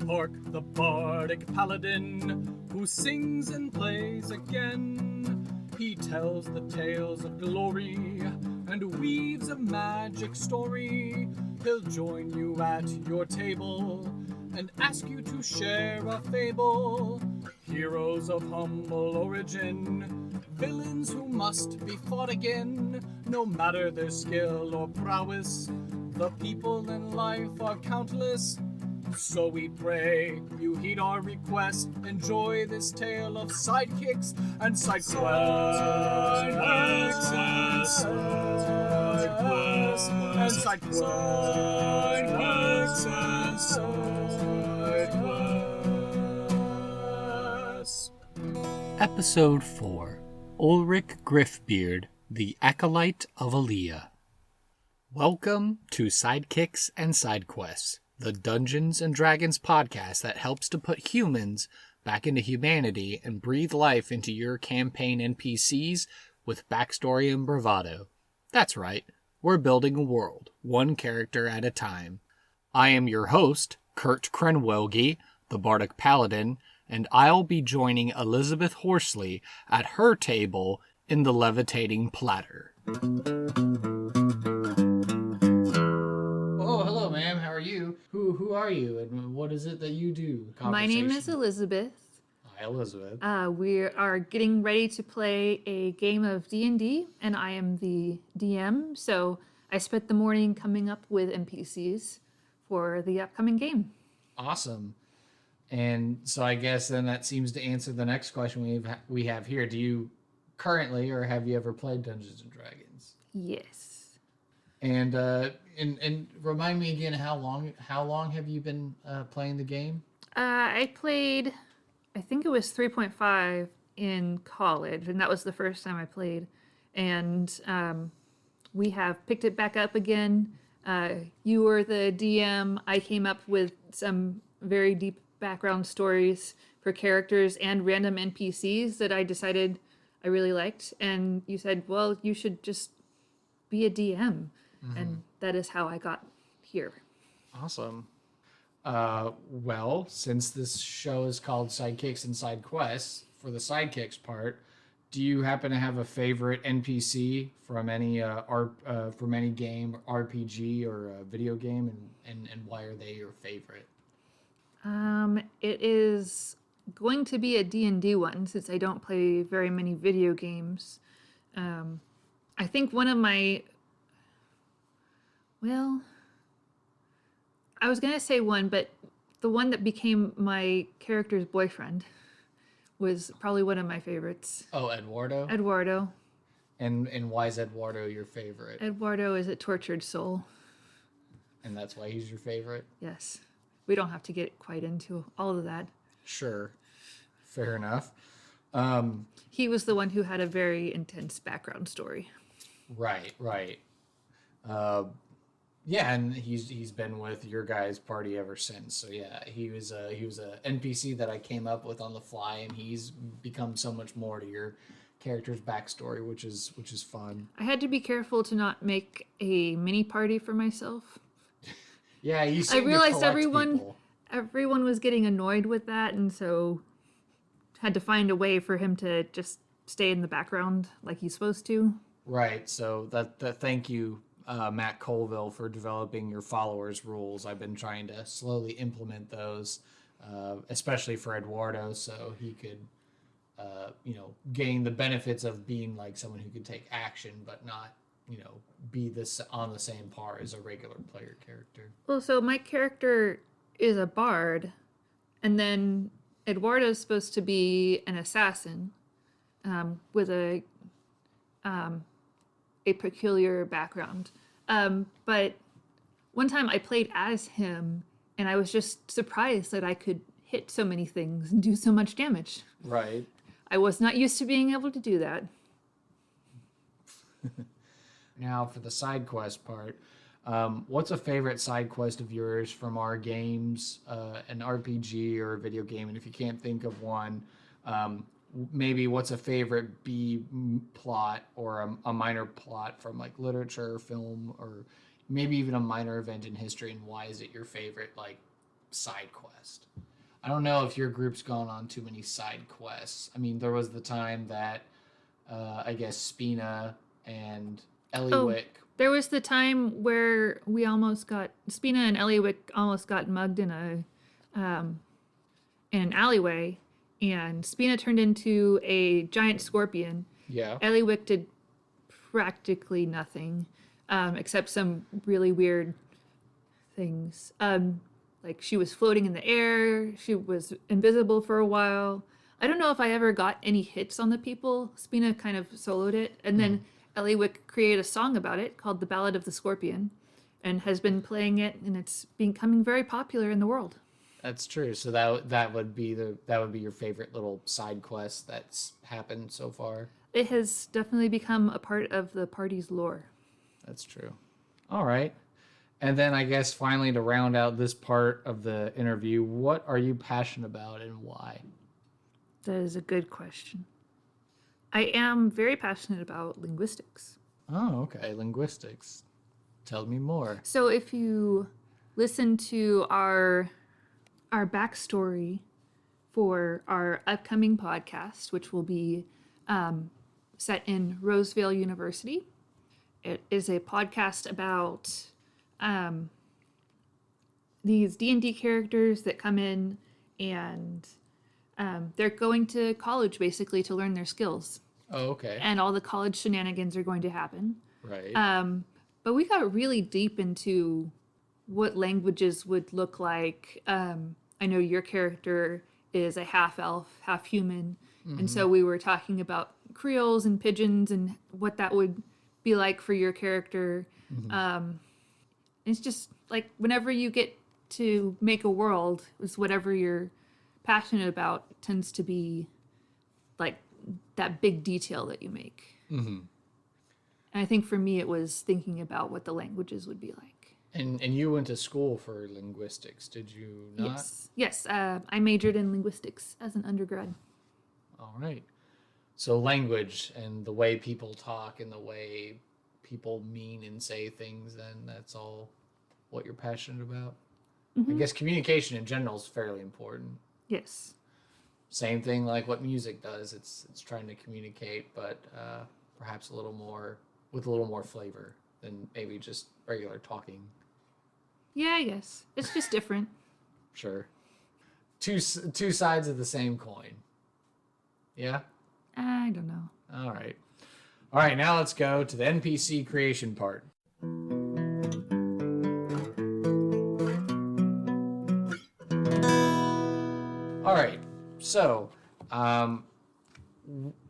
Orc, the bardic paladin, who sings and plays again. He tells the tales of glory and weaves a magic story. He'll join you at your table and ask you to share a fable. Heroes of humble origin, villains who must be fought again. No matter their skill or prowess, the people in life are countless. So we pray you heed our request. Enjoy this tale of sidekicks and side quests. And side quests. Episode 4. Ulrich Griffbeard, the Acolyte of Elea. Welcome to Sidekicks and Side Quests, the Dungeons & Dragons podcast that helps to put humans back into humanity and breathe life into your campaign NPCs with backstory and bravado. That's right, we're building a world, one character at a time. I am your host, Kurt Krenwelge, the Bardic Paladin, and I'll be joining Elizabeth Horsley at her table in the levitating platter. Oh, hello, ma'am. How are you? Who are you, and what is it that you do? My name is Elizabeth. Hi, Elizabeth. We are getting ready to play a game of D&D, and I am the DM, so I spent the morning coming up with NPCs for the upcoming game. Awesome. And so I guess then that seems to answer the next question we have here. Do you currently, or have you ever played Dungeons & Dragons? Yes. And remind me again, how long have you been playing the game? I played, I think it was 3.5 in college, and that was the first time I played. And we have picked it back up again. You were the DM. I came up with some very deep background stories for characters and random NPCs that I decided I really liked. And you said, well, you should just be a DM. Mm-hmm. And that is how I got here. Awesome. Well, since this show is called Sidekicks and Side Quests, for the sidekicks part, do you happen to have a favorite NPC from any from any game, RPG, or video game, and why are they your favorite? It is going to be a D&D one, since I don't play very many video games. I think one of my... Well, I was going to say one, but the one that became my character's boyfriend was probably one of my favorites. Oh, Eduardo? Eduardo. And why is Eduardo your favorite? Eduardo is a tortured soul. And that's why he's your favorite? Yes. We don't have to get quite into all of that. Sure. Fair enough. He was the one who had a very intense background story. Right. Yeah, and he's been with your guys' party ever since. So yeah, he was a NPC that I came up with on the fly, and he's become so much more to your character's backstory, which is fun. I had to be careful to not make a mini party for myself. Yeah, I realized everyone was getting annoyed with that, and so had to find a way for him to just stay in the background like he's supposed to. Right. So that thank you, Matt Colville, for developing your followers' rules. I've been trying to slowly implement those, especially for Eduardo, so he could, gain the benefits of being like someone who could take action, but not, be on the same par as a regular player character. Well, so my character is a bard, and then Eduardo's supposed to be an assassin, with a peculiar background. But one time I played as him, and I was just surprised that I could hit so many things and do so much damage. Right. I was not used to being able to do that. Now for the side quest part, what's a favorite side quest of yours from our games, an RPG or a video game? And if you can't think of one, maybe what's a favorite B plot or a minor plot from like literature, film, or maybe even a minor event in history, and why is it your favorite like side quest? I don't know if your group's gone on too many side quests. I mean, there was the time that I guess Spina and Eliwick. There was the time where we almost got Spina and Eliwick almost got mugged in an alleyway, and Spina turned into a giant scorpion. Yeah. Eliwick did practically nothing, except some really weird things. Like she was floating in the air. She was invisible for a while. I don't know if I ever got any hits on the people. Spina kind of soloed it, and then Eliwick created a song about it called "The Ballad of the Scorpion," and has been playing it, and it's becoming very popular in the world. That's true. So that would be your favorite little side quest that's happened so far. It has definitely become a part of the party's lore. That's true. All right. And then I guess finally to round out this part of the interview, what are you passionate about and why? That is a good question. I am very passionate about linguistics. Oh, okay. Linguistics. Tell me more. So if you listen to our backstory for our upcoming podcast, which will be set in Roseville University, it is a podcast about these D&D characters that come in and they're going to college basically to learn their skills. Oh, okay. And all the college shenanigans are going to happen. Right. But we got really deep into what languages would look like. I know your character is a half elf, half human. And so we were talking about creoles and pigeons and what that would be like for your character. It's just like whenever you get to make a world, it's whatever you're passionate about tends to be like that big detail that you make. And I think for me, it was thinking about what the languages would be like. And you went to school for linguistics, did you not? Yes. I majored in linguistics as an undergrad. All right. So language and the way people talk and the way people mean and say things, then that's all what you're passionate about? I guess communication in general is fairly important. Yes. Same thing like what music does. It's trying to communicate, but perhaps a little more with a little more flavor than maybe just regular talking. Yeah, I guess. It's just different. Sure. Two sides of the same coin. Yeah? I don't know. All right. All right, now let's go to the NPC creation part. All right. So,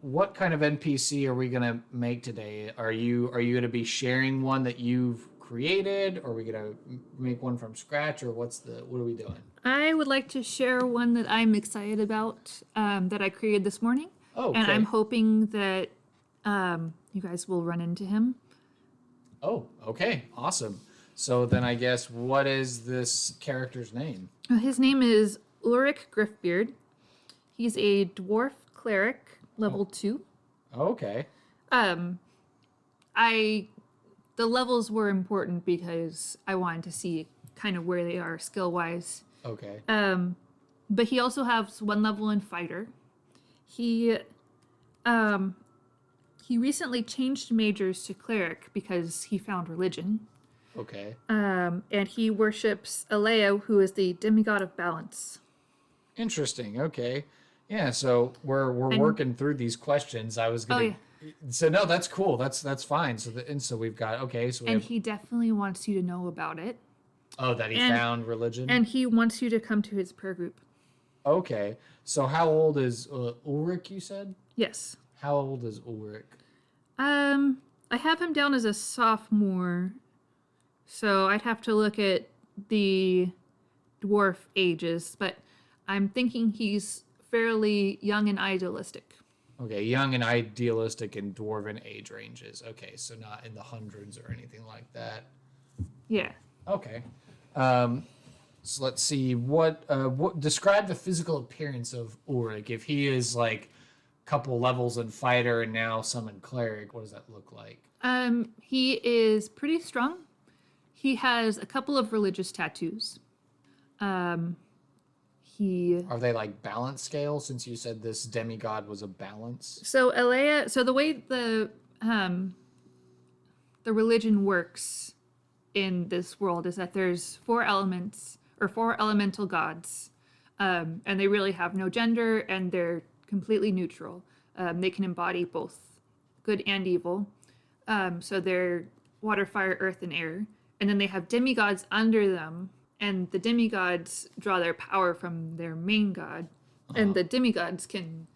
what kind of NPC are we going to make today? Are you going to be sharing one that you've created, or are we going to make one from scratch, or what are we doing? I would like to share one that I'm excited about that I created this morning. Oh, okay. And I'm hoping that you guys will run into him. Oh, okay. Awesome. So then I guess what is this character's name? His name is Ulrich Griffbeard. He's a dwarf cleric, level 2. Okay. The levels were important because I wanted to see kind of where they are skill-wise. Okay. But he also has 1 level in fighter. He recently changed majors to cleric because he found religion. Okay. And he worships Elea, who is the demigod of balance. Interesting. Okay. Yeah. So we're working through these questions. I was gonna. Oh, yeah. So no, that's cool. That's fine. So we've got okay. So he definitely wants you to know about it. Oh, that he found religion. And he wants you to come to his prayer group. Okay. So how old is Ulrich? You said. Yes. How old is Ulrich? I have him down as a sophomore, so I'd have to look at the dwarf ages, but I'm thinking he's fairly young and idealistic. Okay, young and idealistic in dwarven age ranges. Okay, so not in the hundreds or anything like that. Yeah. Okay. So let's see. What describe the physical appearance of Ulrich? If he is like couple levels in fighter and now some in cleric. What does that look like? He is pretty strong. He has a couple of religious tattoos. Are they like balance scale, since you said this demigod was a balance? So Elea, so the way the religion works in this world is that there's 4 elements or 4 elemental gods, and they really have no gender and they're completely neutral. They can embody both good and evil. So they're water, fire, earth, and air. And then they have demigods under them, and the demigods draw their power from their main god. And the demigods can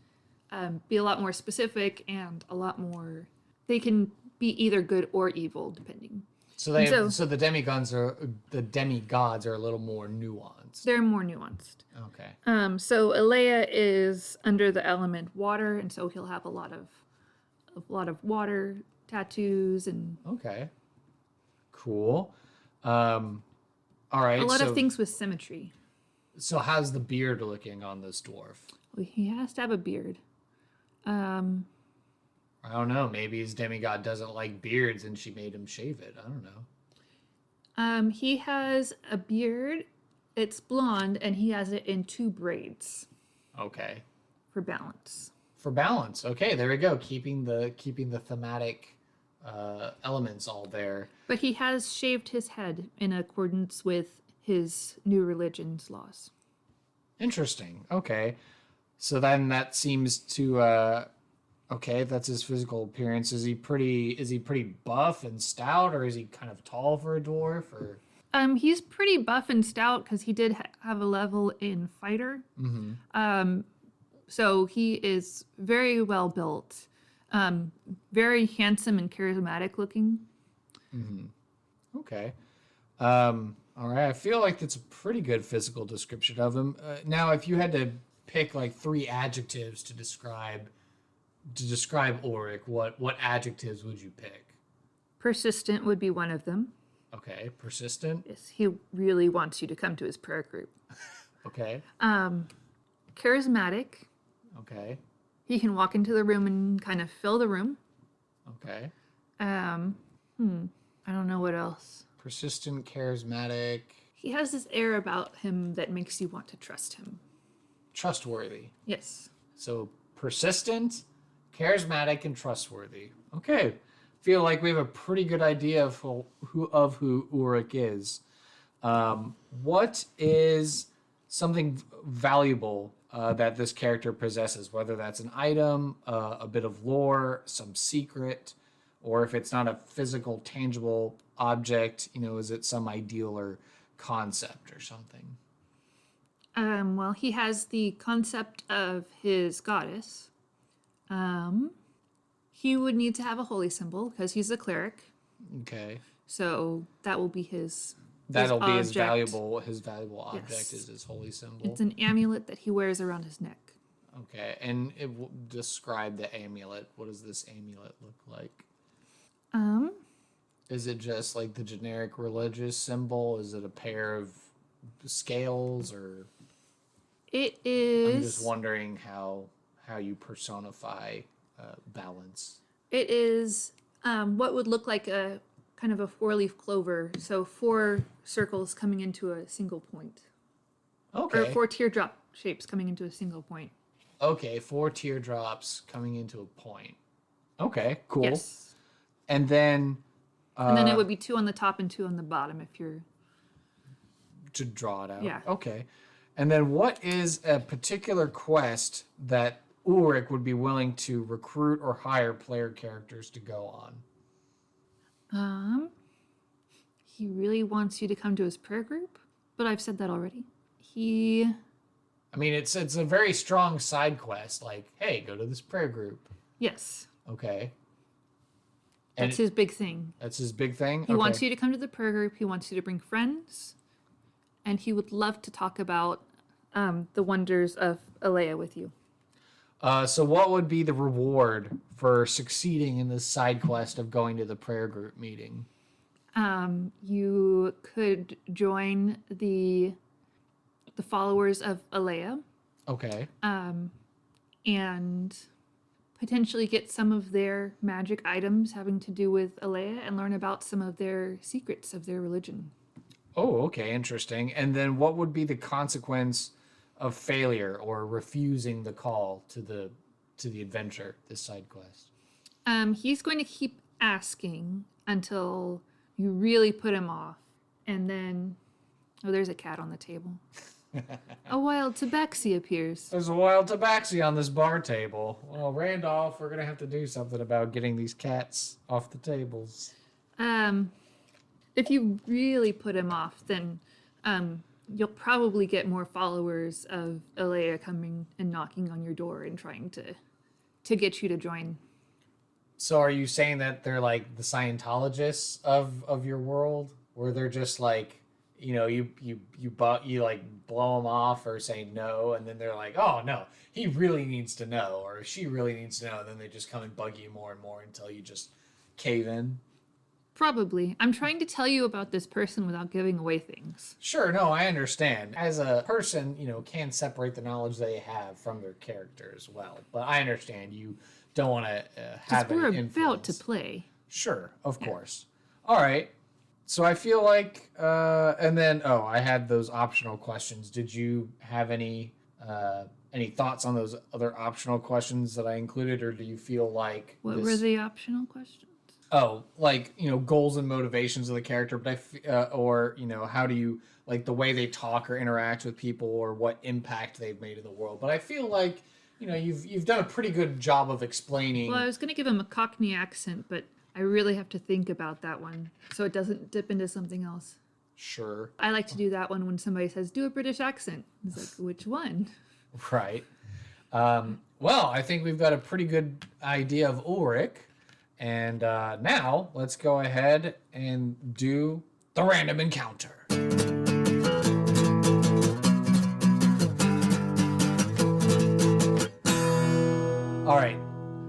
be a lot more specific and a lot more. They can be either good or evil, depending. So the demigods are a little more nuanced. They're more nuanced. Okay. So Elea is under the element water, and so he'll have a lot of water tattoos and Okay. Cool. All right. a lot of things with symmetry. So how's the beard looking on this dwarf? Well, he has to have a beard. I don't know. Maybe his demigod doesn't like beards and she made him shave it. I don't know. He has a beard. It's blonde, and he has it in 2 braids Okay. for balance. For balance. Okay, there we go. Keeping the thematic elements all there. But he has shaved his head in accordance with his new religion's laws. Interesting. Okay. So then that seems to okay, that's his physical appearance. Is he pretty buff and stout, or is he kind of tall for a dwarf, or He's pretty buff and stout because he did have a level in fighter. So he is very well built, very handsome and charismatic looking. Okay. All right. I feel like that's a pretty good physical description of him. Now, if you had to pick like 3 adjectives to describe Ulrich, what adjectives would you pick? Persistent would be one of them. Okay. Persistent. Yes, he really wants you to come to his prayer group. Okay. Charismatic. Okay. He can walk into the room and kind of fill the room. Okay. I don't know what else. Persistent, charismatic, He has this air about him that makes you want to trust him. trustworthy. Yes. So persistent, charismatic, and trustworthy. Okay. Feel like we have a pretty good idea of who Ulrich is. What is something valuable that this character possesses, whether that's an item, a bit of lore, some secret, or if it's not a physical, tangible object, is it some ideal or concept or something? Well, he has the concept of his goddess. He would need to have a holy symbol because he's a cleric. Okay. So that will be his. That'll be his object. valuable object Yes. is his holy symbol. It's an amulet that he wears around his neck. Okay, and it will describe the amulet. What does this amulet look like? Is it just like the generic religious symbol? Is it a pair of scales, or? It is. I'm just wondering how you personify balance. It is what would look like a kind of a 4-leaf clover. So 4 circles coming into a single point. Okay. Or 4 teardrop shapes coming into a single point. Okay, 4 teardrops coming into a point. Okay, cool. Yes. And then. And then it would be 2 on the top and 2 on the bottom if you're. To draw it out. Yeah. Okay. And then what is a particular quest that Ulrich would be willing to recruit or hire player characters to go on? He really wants you to come to his prayer group, but I've said that already. I mean, it's a very strong side quest. Like, hey, go to this prayer group. Yes. Okay. That's his big thing. That's his big thing? He wants you to come to the prayer group. He wants you to bring friends. And he would love to talk about the wonders of Elea with you. So what would be the reward for succeeding in this side quest of going to the prayer group meeting? You could join the followers of Elea. Okay. And potentially get some of their magic items having to do with Elea and learn about some of their secrets of their religion. Oh, okay, interesting. And then what would be the consequence of failure or refusing the call to the adventure, this side quest? He's going to keep asking until you really put him off. And then, oh, there's a cat on the table. A wild tabaxi appears. There's a wild tabaxi on this bar table. Well, Randolph, we're going to have to do something about getting these cats off the tables. If you really put him off, then you'll probably get more followers of Elea coming and knocking on your door and trying to get you to join. So are you saying that they're like the Scientologists of your world? Where they're just like, you know, you like blow them off or say no, and then they're like, oh no, he really needs to know, or she really needs to know, and then they just come and bug you more and more until you just cave in? Probably. I'm trying to tell you about this person without giving away things. Sure, no, I understand. As a person, you know, can separate the knowledge they have from their character as well. But I understand you don't want to have we're any influence. about to play. Sure, of course. All right. So I feel like, and then, I had those optional questions. Did you have any thoughts on those other optional questions that I included, or do you feel like What were the optional questions? Oh, like, you know, goals and motivations of the character, but or, you know, how do you, like, the way they talk or interact with people, or what impact they've made in the world. But I feel like, you know, you've done a pretty good job of explaining. Well, I was going to give him a Cockney accent, but I really have to think about that one so it doesn't dip into something else. Sure. I like to do that one when somebody says, do a British accent. It's like, which one? Right. Well, I think we've got a pretty good idea of Ulrich. And now let's go ahead and do the random encounter. All right.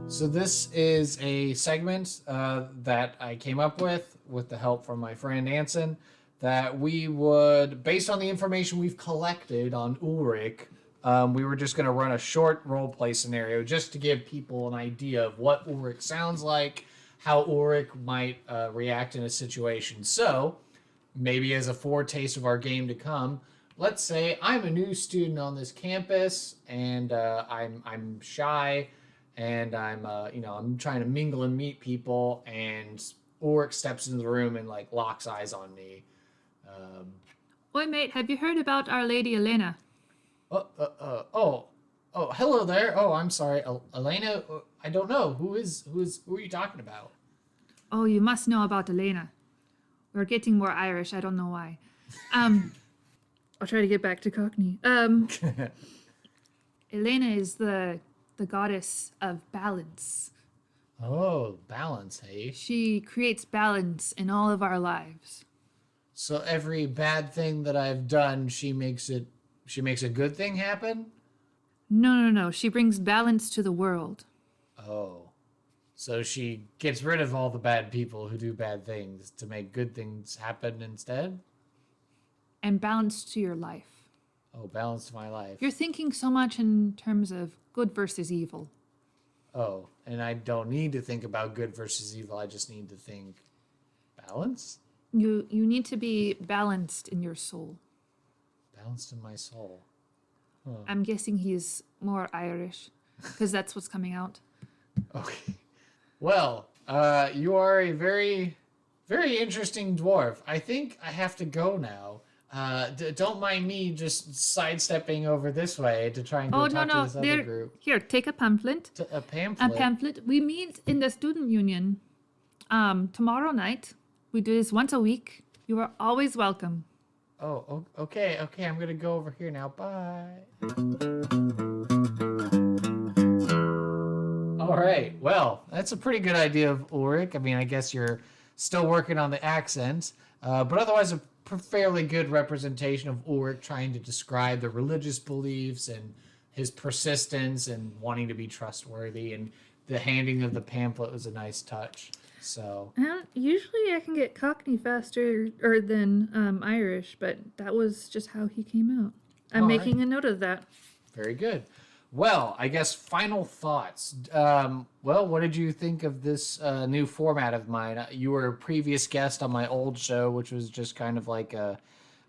So this is a segment that I came up with the help from my friend Anson, that we would, based on the information we've collected on Ulrich, we were just going to run a short roleplay scenario just to give people an idea of what Ulrich sounds like, how Ulrich might react in a situation. So, maybe as a foretaste of our game to come, let's say I'm a new student on this campus, and I'm shy, and I'm trying to mingle and meet people, and Ulrich steps into the room and like locks eyes on me. Oi, mate, have you heard about Our Lady Elena? Oh, hello there. Oh, I'm sorry, Elena. I don't know who are you talking about? Oh, you must know about Elena. We're getting more Irish. I don't know why. I'll try to get back to Cockney. Elena is the goddess of balance. Oh, balance, hey. She creates balance in all of our lives. So every bad thing that I've done, she makes a good thing happen? No. She brings balance to the world. Oh. So she gets rid of all the bad people who do bad things to make good things happen instead? And balance to your life. Oh, balance to my life. You're thinking so much in terms of good versus evil. Oh, and I don't need to think about good versus evil. I just need to think balance? You need to be balanced in your soul. Balanced in my soul. Huh. I'm guessing he's more Irish, because that's what's coming out. Okay. Well, you are a very, very interesting dwarf. I think I have to go now. Don't mind me just sidestepping over this way to try and go talk to this other group. Here, take a pamphlet. A pamphlet? A pamphlet. We meet in the student union tomorrow night. We do this once a week. You are always welcome. Oh, okay. I'm going to go over here now. Bye. All right. Well, that's a pretty good idea of Ulrich. I mean, I guess you're still working on the accent, but otherwise a fairly good representation of Ulrich trying to describe the religious beliefs and his persistence and wanting to be trustworthy, and the handing of the pamphlet was a nice touch. So usually I can get Cockney faster than Irish, but that was just how he came out. I'm making a note of that. Very good. Well, I guess final thoughts. Well, what did you think of this new format of mine? You were a previous guest on my old show, which was just kind of like a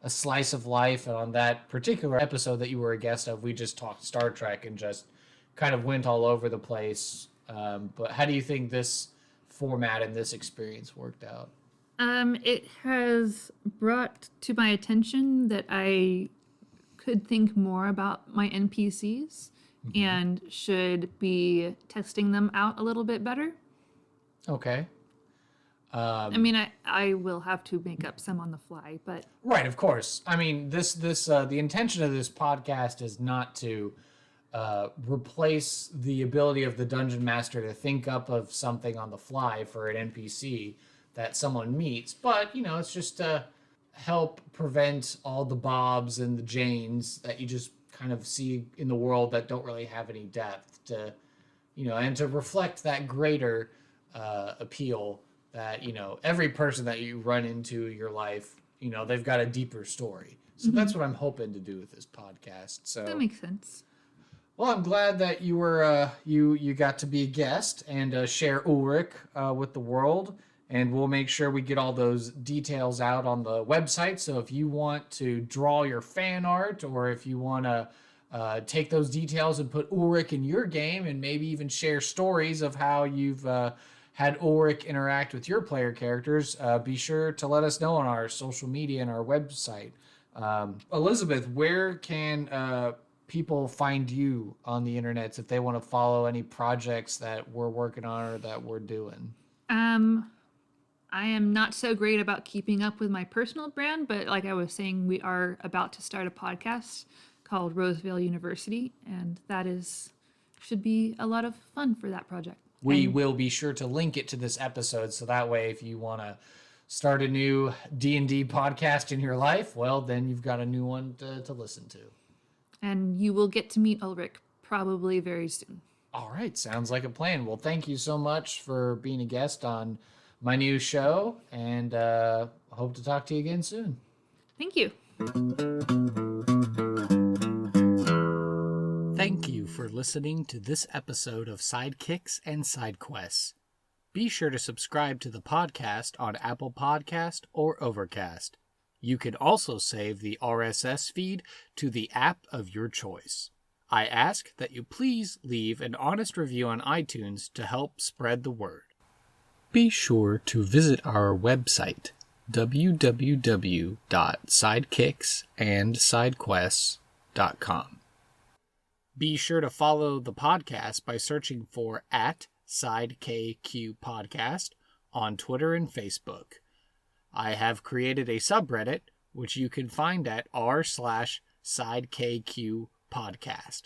slice of life. And on that particular episode that you were a guest of, we just talked Star Trek and just kind of went all over the place. But how do you think this format and this experience worked out? It has brought to my attention that I could think more about my NPCs and should be testing them out a little bit better. Okay. I mean, I will have to make up some on the fly, but Right, of course. I mean, the intention of this podcast is not to replace the ability of the dungeon master to think up of something on the fly for an NPC that someone meets, but it's just to help prevent all the Bobs and the Janes that you just kind of see in the world that don't really have any depth, to and to reflect that greater appeal that every person that you run into your life, they've got a deeper story. So that's what I'm hoping to do with this podcast. So that makes sense. Well, I'm glad that you were you got to be a guest and share Ulrich with the world. And we'll make sure we get all those details out on the website. So if you want to draw your fan art, or if you want to take those details and put Ulrich in your game, and maybe even share stories of how you've had Ulrich interact with your player characters, be sure to let us know on our social media and our website. Elizabeth, where can people find you on the internet if they want to follow any projects that we're working on or that we're doing? I am not so great about keeping up with my personal brand, but like I was saying, we are about to start a podcast called Roseville University, and that should be a lot of fun for that project. We will be sure to link it to this episode, so that way if you want to start a new D&D podcast in your life, well, then you've got a new one to listen to. And you will get to meet Ulrich probably very soon. All right, sounds like a plan. Well, thank you so much for being a guest on my new show, and hope to talk to you again soon. Thank you. Thank you for listening to this episode of Sidekicks and Side Quests. Be sure to subscribe to the podcast on Apple Podcast or Overcast. You can also save the RSS feed to the app of your choice. I ask that you please leave an honest review on iTunes to help spread the word. Be sure to visit our website, www.sidekicksandsidequests.com. Be sure to follow the podcast by searching for @SideKQ Podcast on Twitter and Facebook. I have created a subreddit, which you can find at r/SideKQ Podcast.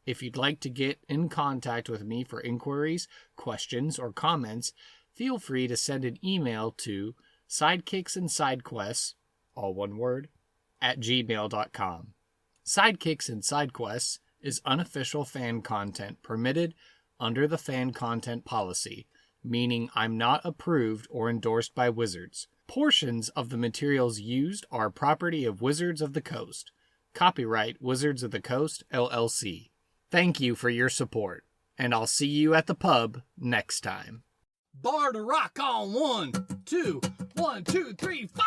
If you'd like to get in contact with me for inquiries, questions, or comments, feel free to send an email to sidekicksandsidequests, all one word, @gmail.com. Sidekicks and Sidequests is unofficial fan content permitted under the fan content policy, meaning I'm not approved or endorsed by Wizards. Portions of the materials used are property of Wizards of the Coast. Copyright Wizards of the Coast, LLC. Thank you for your support, and I'll see you at the pub next time. Bar to rock on 1, 2, 1, 2, 3, 4.